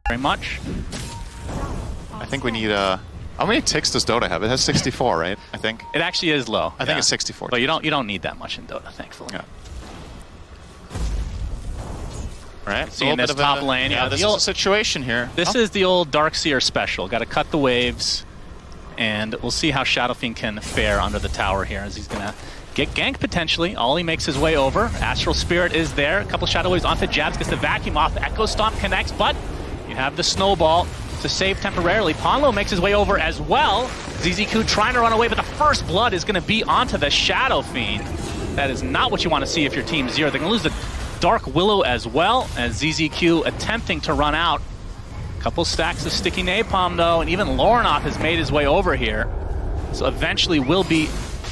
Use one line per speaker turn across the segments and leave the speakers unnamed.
very much.
I think we need how many ticks does Dota have? It has 64, right? I think.
It actually is low.
I think it's 64.
But you don't need that much in Dota, thankfully.
Yeah.
Right. See in this top lane.
Yeah, this is a situation here.
This is the old Darkseer special. Got to cut the waves, and we'll see how Shadow Fiend can fare under the tower here, as he's gonna get ganked potentially. Ollie makes his way over. Astral Spirit is there. A couple Shadow Waves onto Jabs, gets the vacuum off. Echo Stomp connects, but you have the snowball to save temporarily. Ponlo makes his way over as well. ZZQ trying to run away, but the first blood is going to be onto the Shadow Fiend. That is not what you want to see if you're Team Zero. They're going to lose the Dark Willow as well, as ZZQ attempting to run out. A couple stacks of sticky napalm though, and even Lornoff has made his way over here. So eventually will be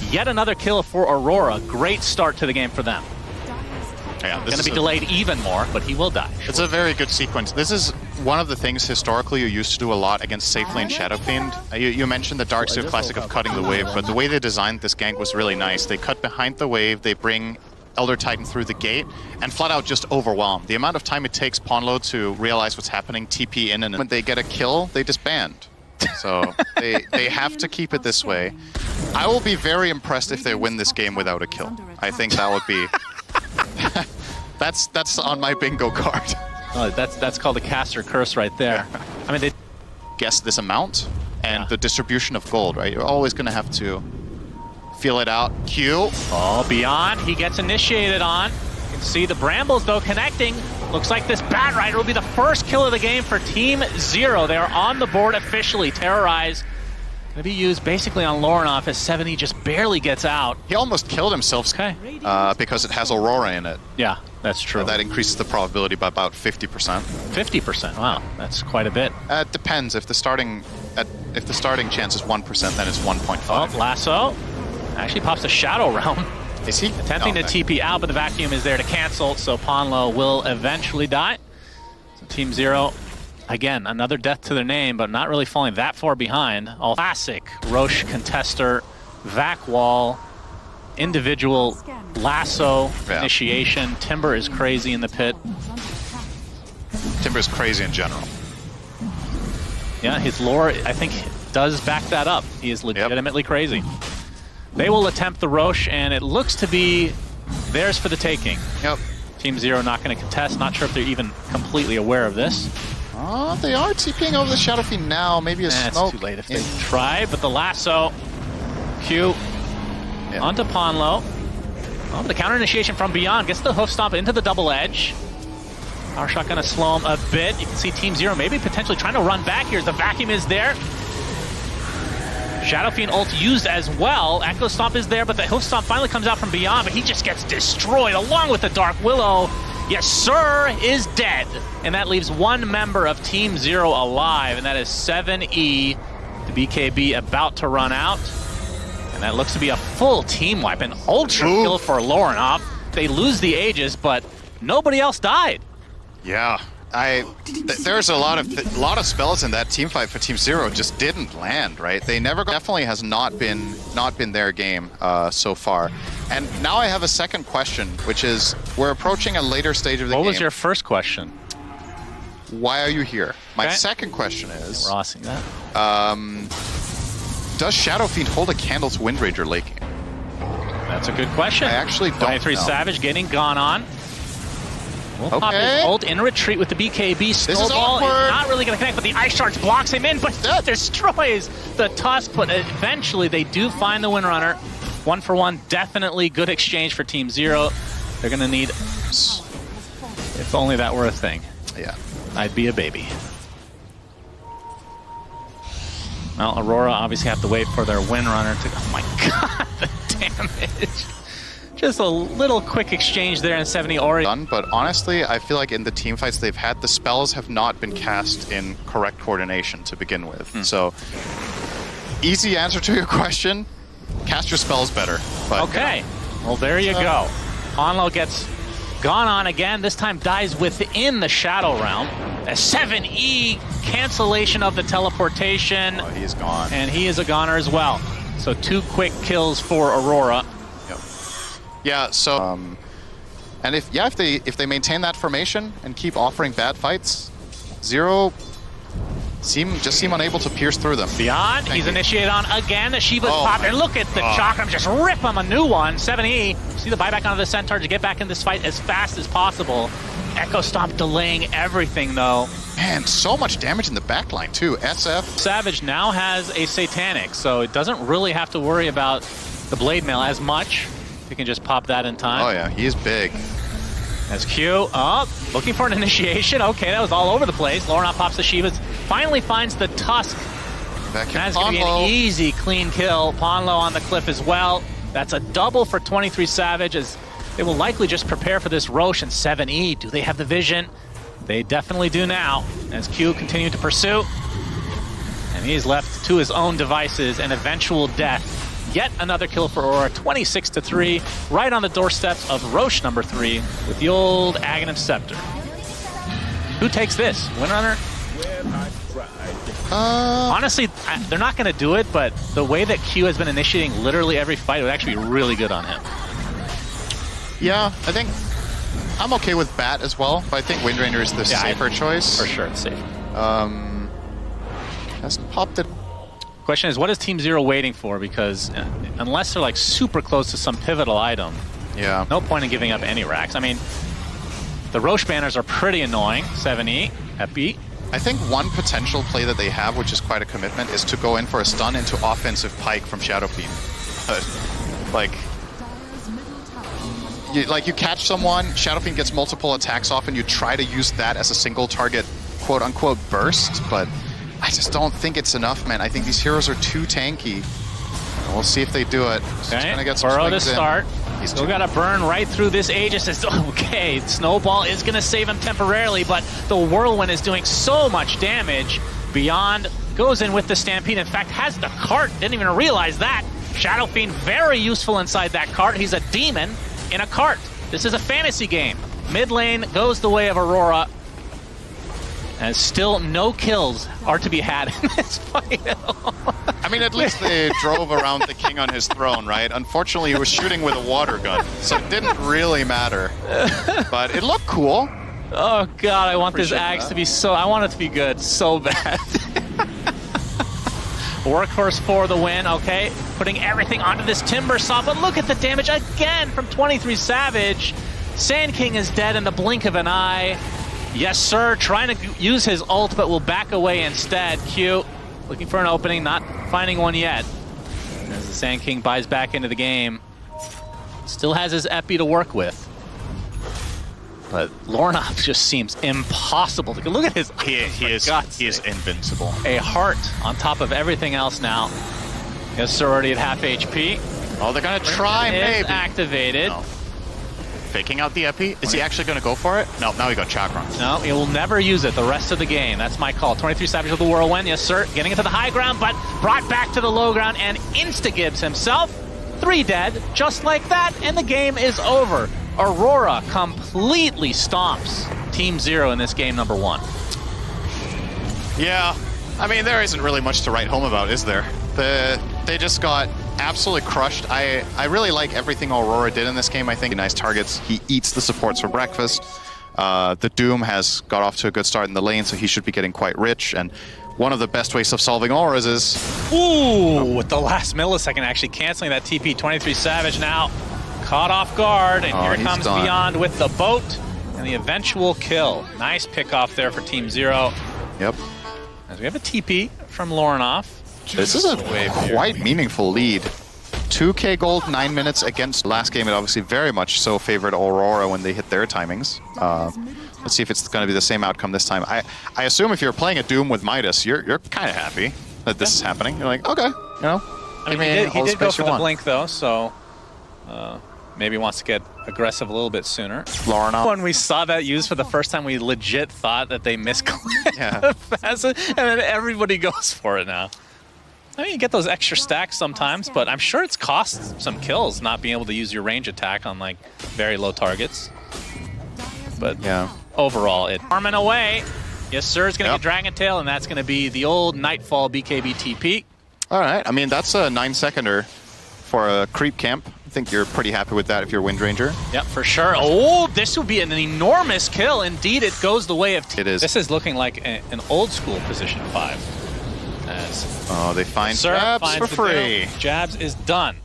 yet another kill for Aurora. Great start to the game for them.
Yeah,
Going to be delayed even more, but he will die.
It's a very good sequence. This is one of the things historically you used to do a lot against safe lane Shadow Fiend. You mentioned the Darkseer classic of cutting the wave, but the way they designed this gank was really nice. They cut behind the wave, they bring Elder Titan through the gate, and flat out just overwhelm. The amount of time it takes Ponlo to realize what's happening, TP in, and when they get a kill, they disband. So they have to keep it this way. I will be very impressed if they win this game without a kill. I think that would be... that's on my bingo card.
Oh, that's called a caster curse right there.
Yeah.
I mean, they
guess this amount and the distribution of gold, right? You're always going to have to feel it out. Q.
Oh, Beyond, he gets initiated on. You can see the Brambles, though, connecting. Looks like this Bat Rider will be the first kill of the game for Team Zero. They are on the board officially. Terrorize going to be used basically on Lornoff as 70 just barely gets out.
He almost killed himself because it has Aurora in it.
Yeah, that's true.
That increases the probability by about 50%.
50%, wow, that's quite a bit.
It depends. If the starting chance is 1%, then it's 1.5.
Oh, Lasso actually pops a Shadow Realm.
Is he?
Attempting to TP out, but the vacuum is there to cancel, so Ponlo will eventually die. So Team Zero, again, another death to their name, but not really falling that far behind. All classic Roche contester, vac wall, individual lasso initiation. Timber is crazy in the pit.
Timber is crazy in general.
Yeah, his lore, I think, does back that up. He is legitimately crazy. They will attempt the Roche, and it looks to be theirs for the taking.
Yep.
Team Zero not going to contest. Not sure if they're even completely aware of this.
Oh, they are TPing over the Shadow Fiend now. Maybe a smoke.
It's too late if they try, but the lasso. Q onto Ponlo. Oh, the counter initiation from Beyond gets the hoof stomp into the double edge. Power shot going to slow him a bit. You can see Team Zero maybe potentially trying to run back here as the vacuum is there. Shadow Fiend ult used as well. Echo Stomp is there, but the hoof stomp finally comes out from Beyond, but he just gets destroyed along with the Dark Willow. Yes, sir, is dead. And that leaves one member of Team Zero alive, and that is 7E. The BKB about to run out. And that looks to be a full team wipe, an ultra kill for Lornoff. They lose the Aegis, but nobody else died.
Yeah. There's a lot of spells in that team fight for Team Zero just didn't land, right? They never definitely has not been their game so far. And now I have a second question, which is we're approaching a later stage of the game.
What was your first question?
Why are you here? My second question is
Rossing that.
Does Shadow Fiend hold a candle to Windranger late game?
That's a good question.
I actually don't
23
know.
Savage getting gone on. We'll pop his ult in retreat with the BKB. Snowball is not really going to connect, but the Ice Shards blocks him in, but that destroys the Tusk. But eventually they do find the Windrunner. 1-for-1, definitely good exchange for Team Zero. They're going to need... If only that were a thing.
Yeah.
I'd be a baby. Well, Aurora obviously have to wait for their Windrunner to... Oh my god, the damage. Just a little quick exchange there in 70 Ori.
But honestly, I feel like in the team fights they've had, the spells have not been cast in correct coordination to begin with. So, easy answer to your question, cast your spells better. But,
okay, well there you go. Ponlo gets gone on again, this time dies within the Shadow Realm. A 7E cancellation of the teleportation.
Oh, he's gone.
And he is a goner as well. So 2 quick kills for Aurora.
Yeah, so and if they maintain that formation and keep offering bad fights, Zero just seem unable to pierce through them.
Beyond, he's initiated on again. Shiva's
Oh
popping.
my-
Look at the Chakram just rip him a new one. 7E. See the buyback onto the Centaur to get back in this fight as fast as possible. Echo Stomp delaying everything though.
Man, so much damage in the backline too. SF.
Savage now has a Satanic, so it doesn't really have to worry about the Blade Mail as much. He can just pop that in time.
Oh yeah, he is big.
As Q up, looking for an initiation. Okay, that was all over the place. Lorna pops the Shivas, finally finds the Tusk. That's going to be an easy, clean kill. Ponlo on the cliff as well. That's a double for 23 Savage, as they will likely just prepare for this Roche and 7E. Do they have the vision? They definitely do now, as Q continued to pursue. And he's left to his own devices, an eventual death. Yet another kill for Aurora, 26-3, right on the doorsteps of Roche number 3 with the old Aghanim Scepter. Who takes this? Windrunner? Honestly, they're not going to do it, but the way that Q has been initiating literally every fight would actually be really good on him.
Yeah, I think I'm okay with Bat as well, but I think Windranger is the safer choice.
For sure, it's safer.
Hasn't popped it.
Question is, what is Team Zero waiting for? Because unless they're like super close to some pivotal item, no point in giving up any racks. I mean, the Roche banners are pretty annoying. 7E, Epi.
I think one potential play that they have, which is quite a commitment, is to go in for a stun into offensive Pike from Shadow Fiend. You catch someone, Shadow Fiend gets multiple attacks off, and you try to use that as a single target, quote-unquote, burst, but I just don't think it's enough, man. I think these heroes are too tanky. We'll see if they do it.
Okay,
gonna get some
Burrow to
swings in.
start. He's still got to burn right through this Aegis. Okay, Snowball is going to save him temporarily, but the Whirlwind is doing so much damage. Beyond goes in with the Stampede. In fact, has the cart. Didn't even realize that. Shadow Fiend very useful inside that cart. He's a demon in a cart. This is a fantasy game. Mid lane goes the way of Aurora. And still no kills are to be had in this fight.
I mean, at least they drove around the king on his throne, right? Unfortunately, he was shooting with a water gun, so it didn't really matter. But it looked cool.
Oh god, I want this Axe to be so... I want it to be good so bad. Workhorse for the win, okay. Putting everything onto this Timber Saw, but look at the damage again from 23 Savage. Sand King is dead in the blink of an eye. Yes, sir, trying to use his ult, but will back away instead. Q looking for an opening, not finding one yet. As the Sand King buys back into the game. Still has his Epi to work with. But Lornov just seems impossible to look at his.
He is invincible.
A heart on top of everything else now. Yes, sir, already at half HP.
Oh, they're gonna try, maybe.
Activated.
No. Faking out the Epi. Is he actually gonna go for it? No, now he got Chakram.
No, he will never use it the rest of the game. That's my call. 23 Savage with the Whirlwind. Yes, sir. Getting into the high ground, but brought back to the low ground and insta-Gibbs himself. 3 dead, just like that, and the game is over. Aurora completely stomps Team Zero in this game number 1.
Yeah, I mean, there isn't really much to write home about, is there? They just got absolutely crushed. I really like everything Aurora did in this game. I think nice targets. He eats the supports for breakfast. The Doom has got off to a good start in the lane, so he should be getting quite rich. And one of the best ways of solving auras is...
Ooh, with the last millisecond actually canceling that TP. 23 Savage now caught off guard, and here comes Beyond with the boat and the eventual kill. Nice pick off there for Team Zero.
Yep.
As we have a TP from Lornoff.
This is a quite meaningful lead. 2k gold, 9 minutes against last game. It obviously very much so favored Aurora when they hit their timings. Let's see if it's going to be the same outcome this time. I assume if you're playing a Doom with Midas, you're kind of happy that this is happening. You're like, okay, you know.
I mean, he did go for the blink though, so maybe wants to get aggressive a little bit sooner.
Lorna.
When we saw that used for the first time, we legit thought that they misclicked.
Yeah.
And then everybody goes for it now. I mean, you get those extra stacks sometimes, but I'm sure it's cost some kills not being able to use your range attack on like very low targets. But yeah, overall, it farming away. Yes, sir, it's going to get Dragon Tail, and that's going to be the old Nightfall BKB TP.
All right, I mean, that's a 9-seconder for a creep camp. think you're pretty happy with that if you're Wind Ranger.
Yep, for sure. Oh, this would be an enormous kill. Indeed, it goes the way of
It is.
This is looking like an old school position 5. As
they find
Sir
Jabs
finds
for
the
free.
kill. Jabs is done.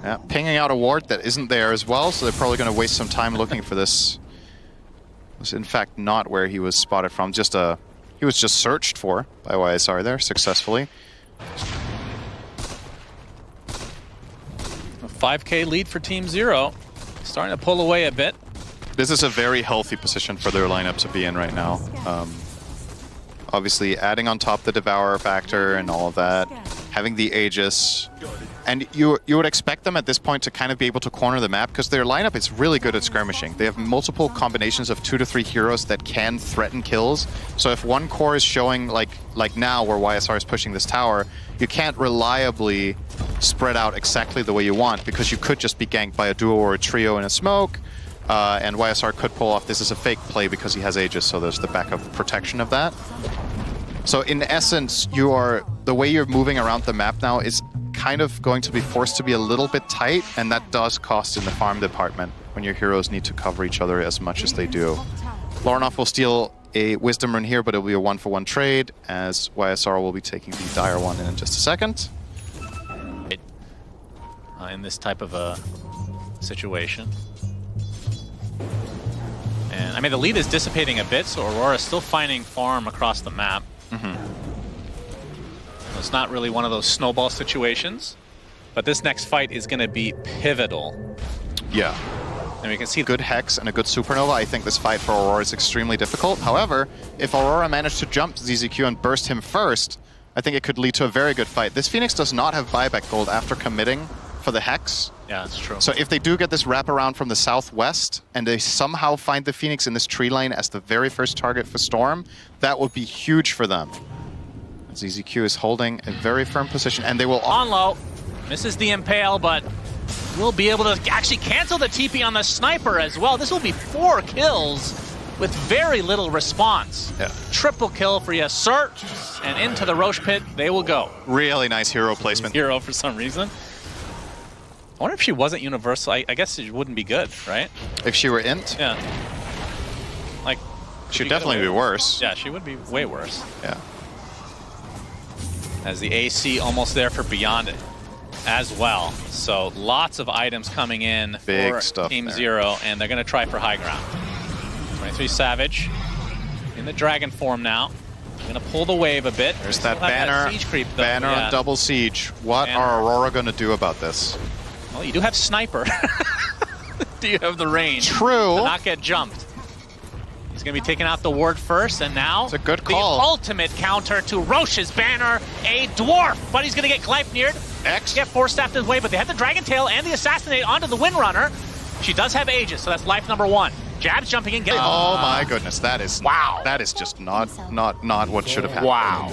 Yeah, pinging out a ward that isn't there as well, so they're probably going to waste some time looking for this. Was in fact not where he was spotted from. He was just searched for by YSR there successfully.
A 5K lead for Team Zero. Starting to pull away a bit.
This is a very healthy position for their lineup to be in right now. Obviously, adding on top the Devourer factor and all of that, having the Aegis. And you would expect them at this point to kind of be able to corner the map because their lineup is really good at skirmishing. They have multiple combinations of 2 to 3 heroes that can threaten kills. So if one core is showing, like now where YSR is pushing this tower, you can't reliably spread out exactly the way you want because you could just be ganked by a duo or a trio in a smoke. And YSR could pull off this is a fake play because he has Aegis, so there's the backup protection of that. So in essence, the way you're moving around the map now is kind of going to be forced to be a little bit tight, and that does cost in the farm department when your heroes need to cover each other as much as they do. Lornoff will steal a Wisdom Rune here, but it'll be a 1-for-1 trade, as YSR will be taking the Dire one in just a second.
In this type of a situation. And I mean, the lead is dissipating a bit, so Aurora is still finding farm across the map. It's not really one of those snowball situations, but this next fight is going to be pivotal.
Yeah.
And we can see
good Hex and a good Supernova. I think this fight for Aurora is extremely difficult. However, if Aurora managed to jump ZZQ and burst him first, I think it could lead to a very good fight. This Phoenix does not have buyback gold after committing for the Hex.
Yeah, that's true.
So if they do get this wraparound from the southwest and they somehow find the Phoenix in this tree line as the very first target for Storm, that would be huge for them. ZZQ is holding a very firm position, and they will...
On low, misses the Impale, but will be able to actually cancel the TP on the Sniper as well. This will be 4 kills with very little response.
Yeah.
Triple kill for Yes Sir, and into the Roche Pit they will go.
Really nice hero placement.
Hero for some reason. I wonder if she wasn't universal. I guess it wouldn't be good, right?
If she were int?
Yeah. Like,
she'd definitely be worse.
Yeah, she would be way worse.
Yeah.
As the AC almost there for Beyond It as well. So lots of items coming in
Big
for
stuff
Team
there.
Zero, and they're going to try for high ground. 23 Savage in the dragon form now. Going to pull the wave a bit.
There's that banner,
siege creep, though.
banner on double siege. What are Aurora going to do about this?
Well, you do have Sniper. Do you have the range
True.
to not get jumped? He's going to be taking out the ward first, and now
it's a good call.
The ultimate counter to Roche's banner, a dwarf, but he's going to get Gleipnired.
X.
Get Force Staffed his way, but they have the Dragon Tail and the Assassinate onto the Windrunner. She does have Aegis, so that's life number 1. Jabs jumping in.
Oh my goodness, that is
wow.
That is just not what should have happened.
Wow.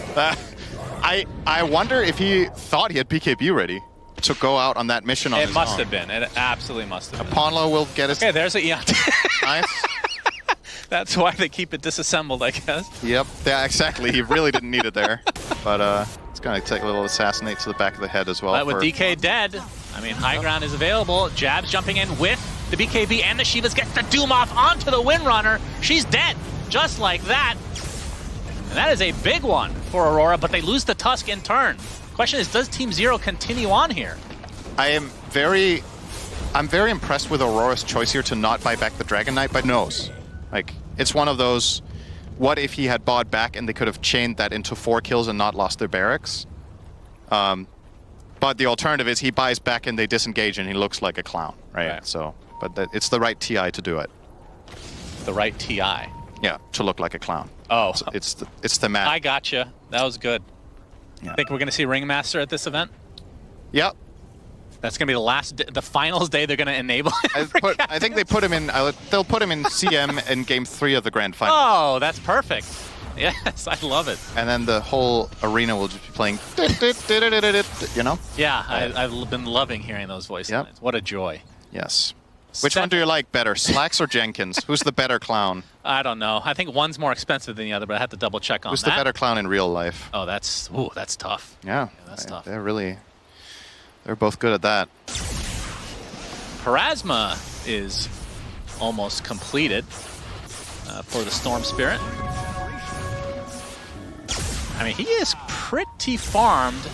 I wonder if he thought he had BKB ready to go out on that mission on his own.
It must have been. It absolutely must have been.
Aponlo will get his...
Okay, there's a Eon.
Nice.
That's why they keep it disassembled, I guess.
Yep, yeah, exactly. He really didn't need it there. But it's going to take a little Assassinate to the back of the head as well.
With DK dead, I mean, high ground is available. Jabs jumping in with the BKB and the Shivas gets the Doom off onto the Windrunner. She's dead, just like that. And that is a big one for Aurora, but they lose the Tusk in turn. Question is, does Team Zero continue on here?
I'm very impressed with Aurora's choice here to not buy back the Dragon Knight, but knows. Like, it's one of those, what if he had bought back and they could have chained that into 4 kills and not lost their barracks? But the alternative is he buys back and they disengage and he looks like a clown, right? So, but it's the right TI to do it.
The right TI?
Yeah, to look like a clown.
Oh.
So it's the match.
I gotcha. That was good.
Yeah.
Think we're going to see Ringmaster at this event?
Yep.
That's going to be the finals day they're going to enable him.
I think they put him in, they'll put him in CM in Game 3 of the Grand Final.
Oh, that's perfect. Yes, I love it.
And then the whole arena will just be playing, you know?
Yeah, I've been loving hearing those voice lines. What a joy.
Yes. Which one do you like better, Slacks or Jenkins? Who's the better clown?
I don't know. I think one's more expensive than the other, but I have to double check on that.
Who's the better clown in real life?
Oh, that's tough.
Yeah,
that's tough.
They're both good at that.
Parasma is almost completed for the Storm Spirit. I mean, he is pretty farmed.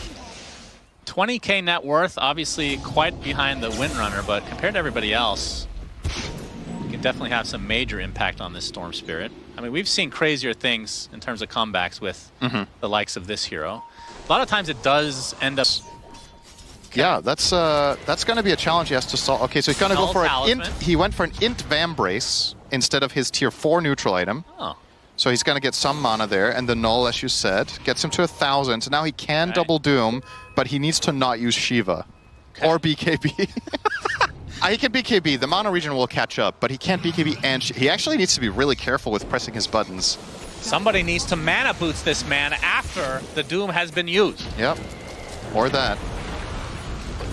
20k net worth, obviously quite behind the Windrunner, but compared to everybody else, he can definitely have some major impact on this Storm Spirit. I mean, we've seen crazier things in terms of comebacks with the likes of this hero. A lot of times it does end up...
Yeah, that's going to be a challenge he has to solve. Okay, so he's going to go for an int. He went for an int Vambrace instead of his tier 4 neutral item.
Oh.
So he's going to get some mana there, and the Null, as you said, gets him to 1,000. So now he can double Doom, but he needs to not use Shiva or BKB. He can BKB. The mana region will catch up, but he can't BKB and he actually needs to be really careful with pressing his buttons.
Somebody needs to mana boost this man after the Doom has been used.
Yep, or that.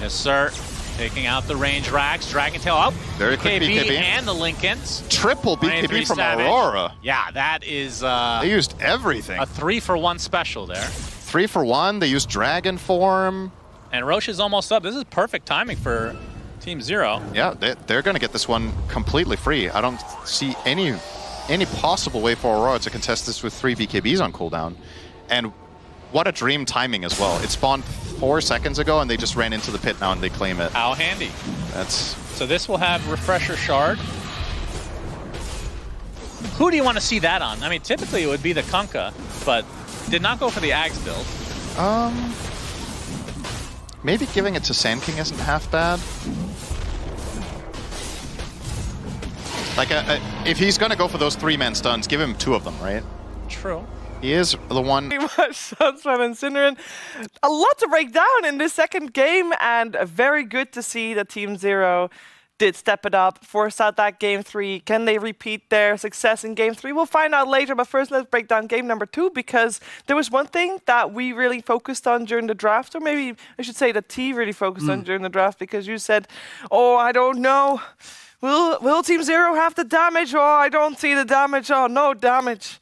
Yes, sir. Taking out the range racks, Dragon Tail up.
Very quick BKB.
And the Lincolns.
Triple BKB from Aurora.
Yeah, that is...
they used everything.
A 3-for-1 special there.
3-for-1, they used Dragon Form.
And Roche is almost up. This is perfect timing for Team Zero.
Yeah, they're going to get this one completely free. I don't see any possible way for Aurora to contest this with 3 BKBs on cooldown. And what a dream timing as well. It spawned 4 seconds ago, and they just ran into the pit now, and they claim it.
How handy.
So
this will have Refresher Shard. Who do you want to see that on? I mean, typically it would be the Kunkka, but did not go for the Ags build.
Maybe giving it to Sand King isn't half bad. Like, if he's going to go for those 3-man stuns, give him 2 of them, right?
True.
He is the one.
Pretty much Sunsman and Synderen. A lot to break down in this second game, and very good to see that Team Zero did step it up, force out that game 3. Can they repeat their success in game 3? We'll find out later, but first let's break down game number 2, because there was one thing that we really focused on during the draft, or maybe I should say that T really focused on during the draft, because you said, oh, I don't know. Will Team Zero have the damage? Oh, I don't see the damage. Oh, no damage.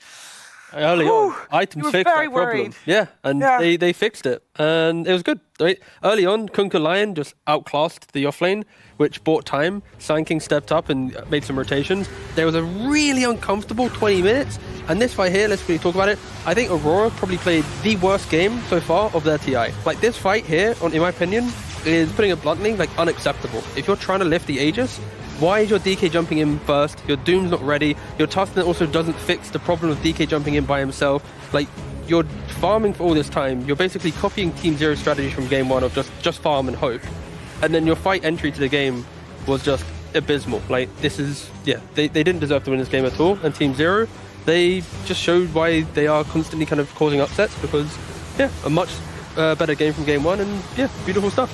Early on, items fixed that problem.
Worried.
Yeah, and they fixed it, and it was good. Right? Early on, Kunkka Lion just outclassed the offlane, which bought time. Sand King stepped up and made some rotations. There was a really uncomfortable 20 minutes, and this fight here, let's really talk about it. I think Aurora probably played the worst game so far of their TI. Like, this fight here, in my opinion, is, putting it bluntly, like, unacceptable. If you're trying to lift the Aegis, why is your DK jumping in first? Your Doom's not ready. Your Tusken also doesn't fix the problem of DK jumping in by himself. Like, you're farming for all this time. You're basically copying Team Zero's strategy from game 1 of just farm and hope. And then your fight entry to the game was just abysmal. Like, this is, yeah, they didn't deserve to win this game at all. And Team Zero, they just showed why they are constantly kind of causing upsets, because, yeah, a much better game from game 1, and yeah, beautiful stuff.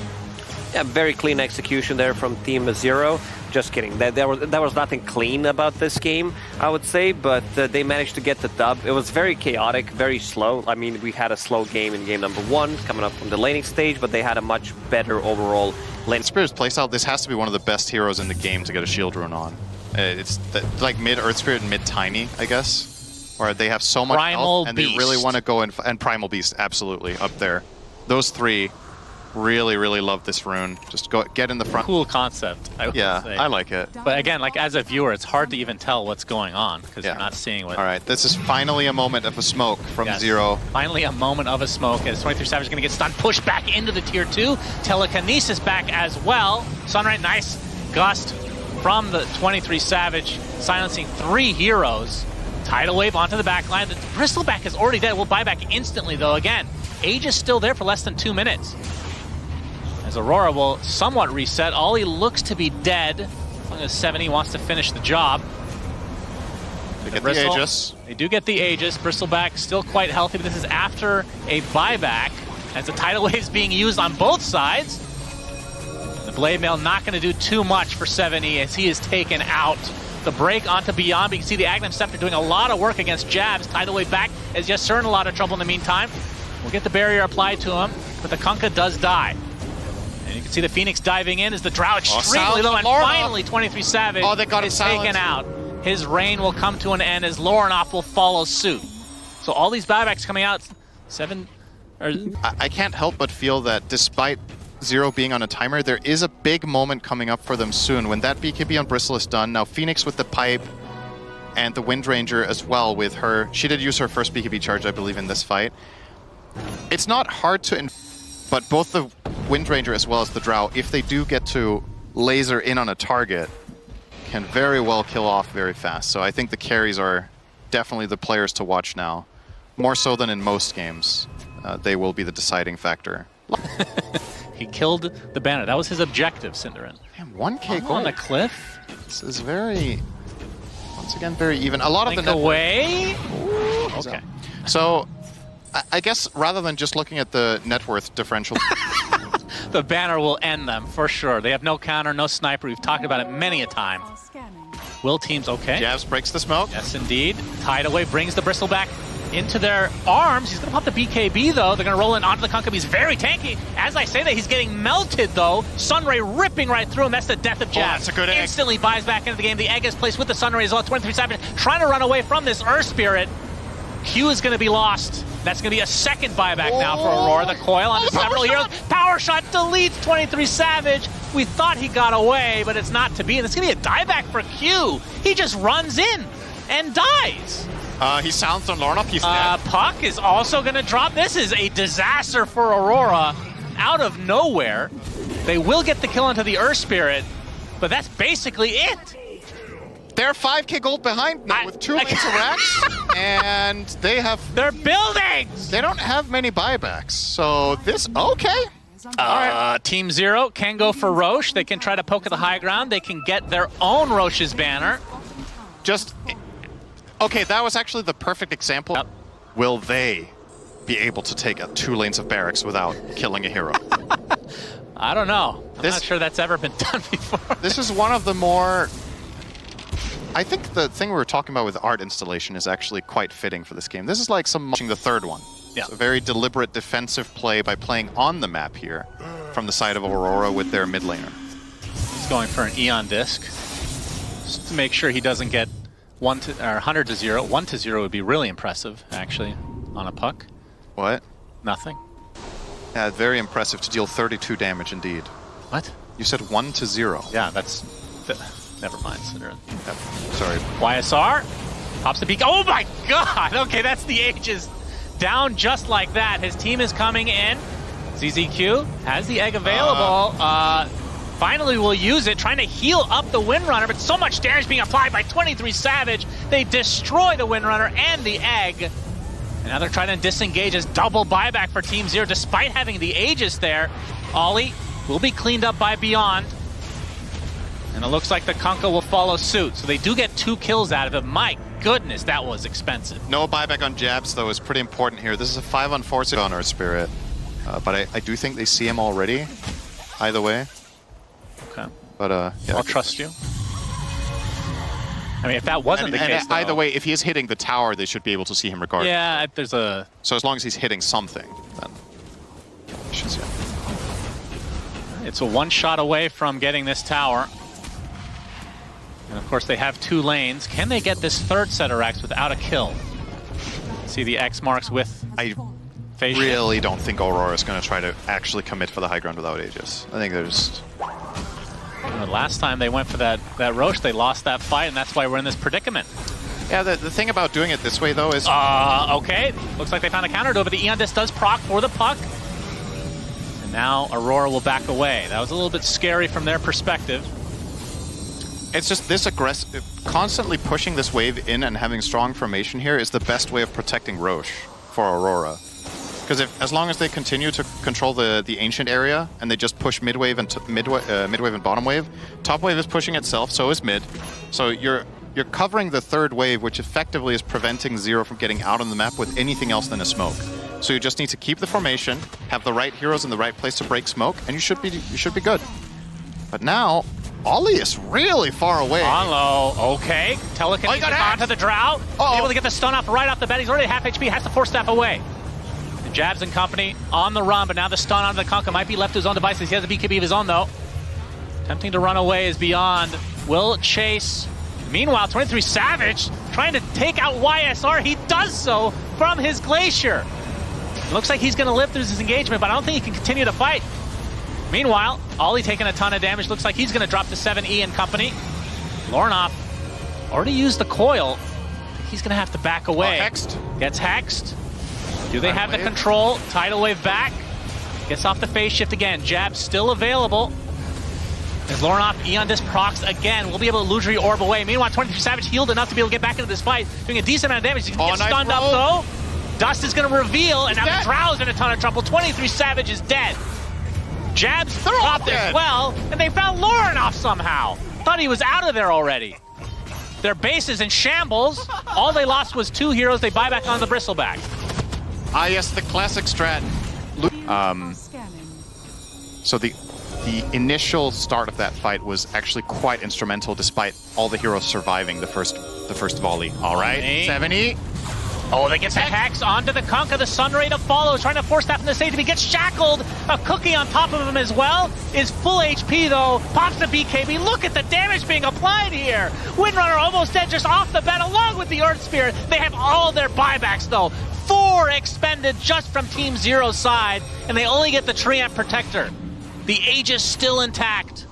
Yeah, very clean execution there from Team Zero. Just kidding. There was nothing clean about this game, I would say, but they managed to get the dub. It was very chaotic, very slow. I mean, we had a slow game in game number 1, coming up from the laning stage, but they had a much better overall lane.
Spirit's playstyle, this has to be one of the best heroes in the game to get a shield rune on. It's like mid-Earth Spirit and mid-Tiny, I guess, where they have so much health, and they really want to go in, and Primal Beast, absolutely, up there. Those 3 really, really love this rune. Just get in the front.
Cool concept, I would say.
I like it.
But again, like, as a viewer, it's hard to even tell what's going on, because you're not seeing what...
All right, this is finally a moment of a smoke from Zero.
Finally a moment of a smoke, as 23 Savage is going to get stunned, pushed back into the tier 2. Telekinesis back as well. Sunray, nice gust from the 23 Savage, silencing 3 heroes. Tidal Wave onto the back line. The Bristleback is already dead. We'll buy back instantly, though. Again, Age is still there for less than 2 minutes. As Aurora will somewhat reset. Ollie looks to be dead. As long as 70 wants to finish the job.
They get the Aegis.
They do get the Aegis. Bristleback still quite healthy, but this is after a buyback, as the Tidal Wave is being used on both sides. The Blade Mail not going to do too much for 70 as he is taken out. The break onto Beyond, but you can see the Aghanim Scepter doing a lot of work against jabs. Tidal Wave back as Yasser in a lot of trouble in the meantime. We'll get the barrier applied to him, but the Kunkka does die. And you can see the Phoenix diving in as the Drow extremely low, and finally 23 Savage is taken out. His reign will come to an end as Lornoff will follow suit. So all these buybacks coming out, I
can't help but feel that despite Zero being on a timer, there is a big moment coming up for them soon. When that BKB on Bristle is done, now Phoenix with the pipe and the Wind Ranger as well with her. She did use her first BKB charge, I believe, in this fight. It's not hard to... but both the Wind Ranger as well as the Drow, if they do get to laser in on a target, can very well kill off very fast. So I think the carries are definitely the players to watch now. More so than in most games. They will be the deciding factor.
He killed the banner. That was his objective, Cinderin.
Damn, 1k gold.
On the cliff.
This is very... once again, very even. A lot of the
Link away.
Ooh, okay. So, I guess rather than just looking at the net worth differential...
The banner will end them, for sure. They have no counter, no sniper. We've talked about it many a time. Will teams okay?
Jabs breaks the smoke.
Yes, indeed. Tied away, brings the Bristle back into their arms. He's going to pop the BKB, though. They're going to roll in onto the Kunkka. He's very tanky. As I say that, he's getting melted, though. Sunray ripping right through him. That's the death of Jabs.
Oh, that's a good egg.
Instantly buys back into the game. The egg is placed with the Sunray as well. 23 Savage trying to run away from this Earth Spirit. Q is going to be lost. That's going to be a second buyback now for Aurora. The coil onto several heroes. Power shot deletes 23 Savage. We thought he got away, but it's not to be. And it's going to be a dieback for Q. He just runs in and dies.
He sounds on Lornoff. He's dead.
Puck is also going to drop. This is a disaster for Aurora. Out of nowhere. They will get the kill onto the Earth Spirit, but that's basically it.
They're 5k gold behind now with 2 lanes of racks, and they have...
They're buildings!
They don't have many buybacks, so this... okay.
Team Zero can go for Roche. They can try to poke at the high ground. They can get their own Roche's banner.
Just... okay, that was actually the perfect example.
Yep.
Will they be able to take 2 lanes of barracks without killing a hero?
I don't know. I'm not sure that's ever been done before.
This is one of the more... I think the thing we were talking about with art installation is actually quite fitting for this game. This is like watching the third one.
Yeah.
It's a very deliberate defensive play by playing on the map here from the side of Aurora with their mid laner.
He's going for an Eon Disc just to make sure he doesn't get 100 to 0. 1 to 0 would be really impressive, actually, on a puck.
What?
Nothing.
Yeah, very impressive to deal 32 damage indeed.
What?
You said 1 to 0.
Yeah, that's... never mind, Cinderin.
Yep. Sorry.
YSR pops the peak. Oh my god! Okay, that's the Aegis down just like that. His team is coming in. ZZQ has the egg available. Finally will use it, trying to heal up the Windrunner, but so much damage being applied by 23 Savage. They destroy the Windrunner and the egg. And now they're trying to disengage as double buyback for Team Zero, despite having the Aegis there. Ollie will be cleaned up by Beyond. And it looks like the Kunkka will follow suit. So they do get 2 kills out of it. My goodness, that was expensive.
No buyback on Jabs, though, is pretty important here. This is a 5-on-4 on Earth Spirit. But I do think they see him already, either way.
Okay.
But, yeah.
I'll trust you. I mean, if that wasn't the case, though,
either way, if he is hitting the tower, they should be able to see him regardless.
Yeah, there's a...
So as long as he's hitting something, then... you should see him.
It's a 1 shot away from getting this tower. And of course they have 2 lanes. Can they get this 3rd set of racks without a kill? See the X marks with
I
face
really don't think Aurora is going to try to actually commit for the high ground without Aegis. I think there's...
last time they went for that Roche, they lost that fight, and that's why we're in this predicament.
Yeah, the thing about doing it this way, though, is...
okay. Looks like they found a counter to it, but the Eon Disc does proc for the puck. And now Aurora will back away. That was a little bit scary from their perspective.
It's just this aggressive, constantly pushing this wave in and having strong formation here is the best way of protecting Roche for Aurora. Because as long as they continue to control the ancient area and they just push midwave and midwave and bottom wave, top wave is pushing itself, so is mid. So you're covering the 3rd wave, which effectively is preventing Zero from getting out on the map with anything else than a smoke. So you just need to keep the formation, have the right heroes in the right place to break smoke, and you should be good. But now, Ollie is really far away.
On low, okay. Telekinesis onto the Drow. Able to get the stun off right off the bat. He's already half HP, has to force staff away. The Jabs and company on the run, but now the stun onto the Kunkka might be left to his own devices. He has a BKB of his own, though. Attempting to run away is Beyond. Will chase. Meanwhile, 23 Savage trying to take out YSR. He does so from his Glacier. Looks like he's going to live through this engagement, but I don't think he can continue to fight. Meanwhile, Ollie taking a ton of damage. Looks like he's going to drop to 7E and company. Lornoff already used the coil. He's going to have to back away.
Hexed.
Gets hexed. Do they
Tidal
have the
wave.
control? Tidal wave back. Gets off the phase shift again. Jab still available. As Lornoff, Eon Disc procs again. We'll be able to illusory orb away. Meanwhile, 23 Savage healed enough to be able to get back into this fight, doing a decent amount of damage. He's going to get
nice
stunned up
roll.
though. Dust is going to reveal, and now
dead.
the Drow's in a ton of trouble. 23 Savage is dead. Jabs popped as
dead.
well, and they found Lornoff somehow. Thought he was out of there already. Their base is in shambles. All they lost was 2 heroes. They buy back on the Bristleback.
Ah, yes, the classic strat. So the initial start of that fight was actually quite instrumental, despite all the heroes surviving the first volley. All right,
Hey.
70.
Oh, they get the hex onto the Kunkka. The Sunray to follow, trying to force that from the stage. He gets shackled. A cookie on top of him as well. Is full HP though. Pops the BKB. Look at the damage being applied here. Windrunner almost dead just off the bat along with the Earth Spirit. They have all their buybacks though. 4 expended just from Team Zero's side, and they only get the Treant Protector. The Aegis still intact.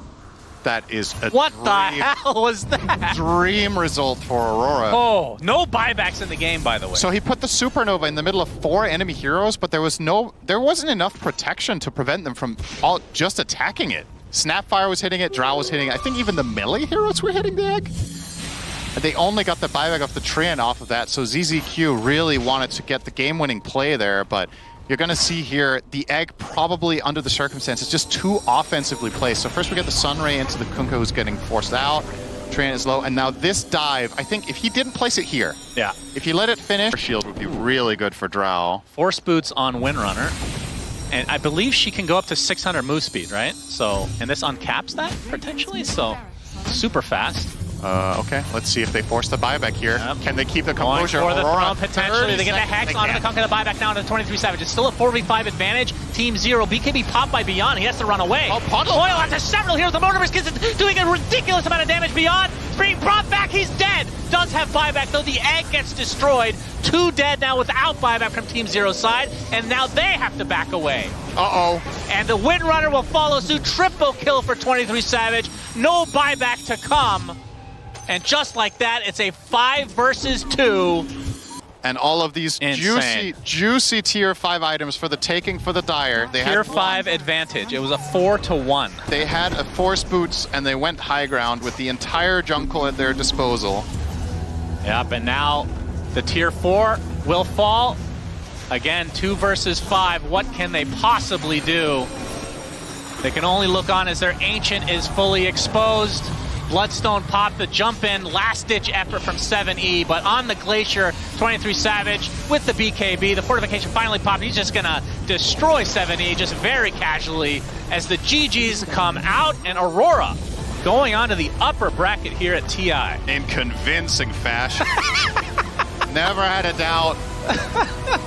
That is a
What the hell was that?
dream result for Aurora.
Oh, no buybacks in the game, by the way.
So he put the Supernova in the middle of 4 enemy heroes, but there wasn't enough protection to prevent them from just attacking it. Snapfire was hitting it, Drow was hitting it. I think even the melee heroes were hitting the egg. And they only got the buyback of the Treant off of that, so ZZQ really wanted to get the game-winning play there, but you're going to see here the egg probably, under the circumstances, just too offensively placed. So first we get the Sunray into the Kunkka who's getting forced out. Treant is low, and now this dive, I think if he didn't place it here,
yeah.
if he let it finish, shield would be really good for Drow.
Force boots on Windrunner. And I believe she can go up to 600 move speed, right? So, and this uncaps that, potentially? So, super fast.
Okay, let's see if they force the buyback here.
Yep.
Can they keep the
Going
composure?
for the
Aurora,
throne, potentially. They get the
30
hex
seconds.
onto the
They
Kunkka, the buyback now to 23 Savage. It's still a 4v5 advantage. Team Zero, BKB popped by Beyond. He has to run away.
Oh, Puddle.
Coil onto several heroes. The Motorist gets doing a ridiculous amount of damage. Beyond being brought back. He's dead. Does have buyback, though. The egg gets destroyed. 2 dead now without buyback from Team Zero's side. And now they have to back away.
Uh-oh.
And the Windrunner will follow suit. Triple kill for 23 Savage. No buyback to come. And just like that, it's a 5 versus 2.
And all of these
Insane.
juicy tier 5 items for the taking for the Dire. They
Tier
had
5 advantage. It was a 4-1.
They had a Force Boots, and they went high ground with the entire jungle at their disposal.
Yep, and now the tier 4 will fall. Again, 2 versus 5. What can they possibly do? They can only look on as their Ancient is fully exposed. Bloodstone popped the jump in, last-ditch effort from 7E, but on the Glacier, 23 Savage with the BKB. The fortification finally popped. He's just gonna destroy 7E just very casually as the GGs come out, and Aurora going on to the upper bracket here at TI.
In convincing fashion. Never had a doubt.